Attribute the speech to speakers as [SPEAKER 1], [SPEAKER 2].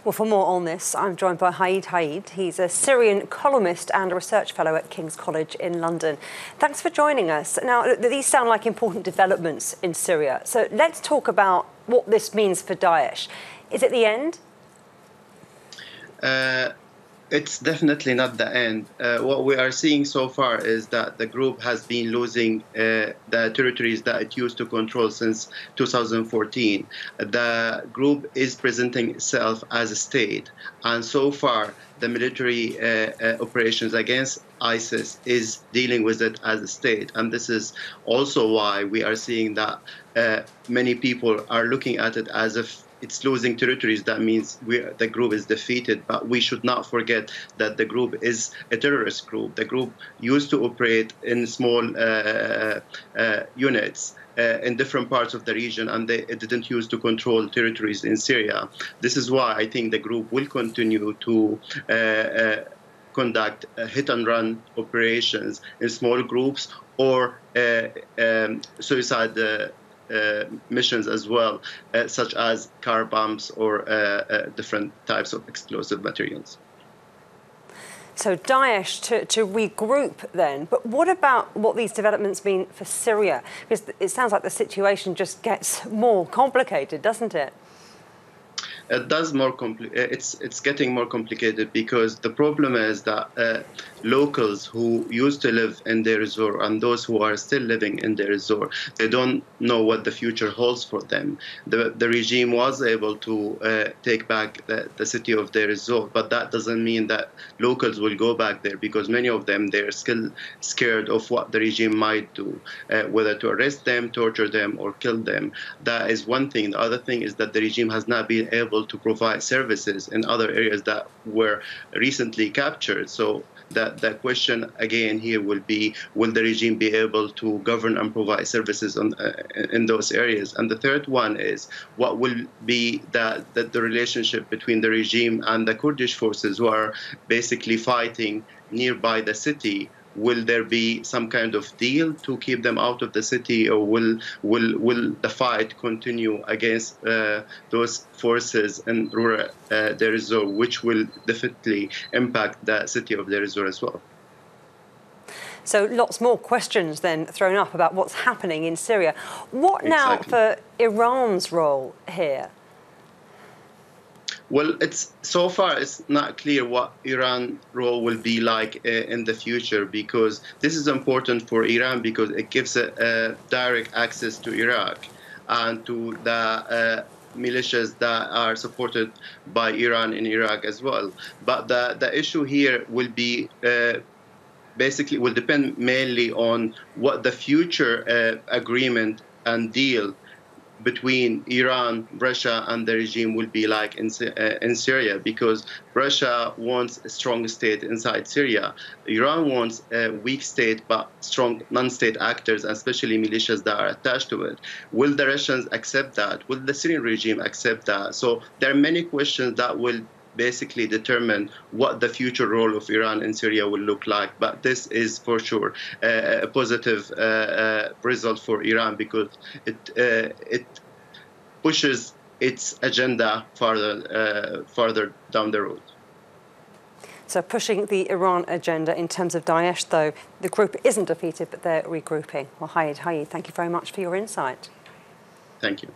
[SPEAKER 1] Well, for more on this, I'm joined by Haid. He's a Syrian columnist and a research fellow at King's College in London. Thanks for joining us. Now, these sound like important developments in Syria. So let's talk about what this means for Daesh. Is it the end?
[SPEAKER 2] It's definitely not the end. What we are seeing so far is that the group has been losing the territories that it used to control since 2014. The group is presenting itself as a state, and so far the military operations against ISIS is dealing with it as a state. And this is also why we are seeing that many people are looking at it as if it's losing territories. That means the group is defeated. But we should not forget that the group is a terrorist group. The group used to operate in small units in different parts of the region, and it didn't use to control territories in Syria. This is why I think the group will continue to conduct hit-and-run operations in small groups or suicide missions as well, such as car bombs or different types of explosive materials.
[SPEAKER 1] So Daesh to regroup then, but what about what these developments mean for Syria? Because it sounds like the situation just gets more complicated, doesn't it?
[SPEAKER 2] It does it's getting more complicated because the problem is that locals who used to live in Deir ez-Zor and those who are still living in Deir ez-Zor, they don't know what the future holds for them. The regime was able to take back the city of Deir ez-Zor, but that doesn't mean that locals will go back there, because many of them, they're still scared of what the regime might do, whether to arrest them, torture them, or kill them. That is one thing. The other thing is that the regime has not been able to provide services in other areas that were recently captured. So the question again here will be, will the regime be able to govern and provide services in those areas? And the third one is, what will be the relationship between the regime and the Kurdish forces who are basically fighting nearby the city? Will there be some kind of deal to keep them out of the city, or will the fight continue against those forces in rural Deir ez-Zor, which will definitely impact the city of Deir ez-Zor as well?
[SPEAKER 1] So lots more questions then thrown up about what's happening in Syria. What now for Iran's role here?
[SPEAKER 2] Well, so far it's not clear what Iran's role will be like in the future, because this is important for Iran because it gives direct access to Iraq and to the militias that are supported by Iran in Iraq as well. But the issue here will be basically will depend mainly on what the future agreement and deal between Iran, Russia, and the regime will be like in Syria, because Russia wants a strong state inside Syria. Iran wants a weak state but strong non-state actors, especially militias that are attached to it. Will the Russians accept that? Will the Syrian regime accept that? So there are many questions that will basically determine what the future role of Iran in Syria will look like. But this is for sure a positive result for Iran, because it pushes its agenda farther down the road.
[SPEAKER 1] So pushing the Iran agenda in terms of Daesh, though, the group isn't defeated, but they're regrouping. Well, Haid, thank you very much for your insight.
[SPEAKER 2] Thank you.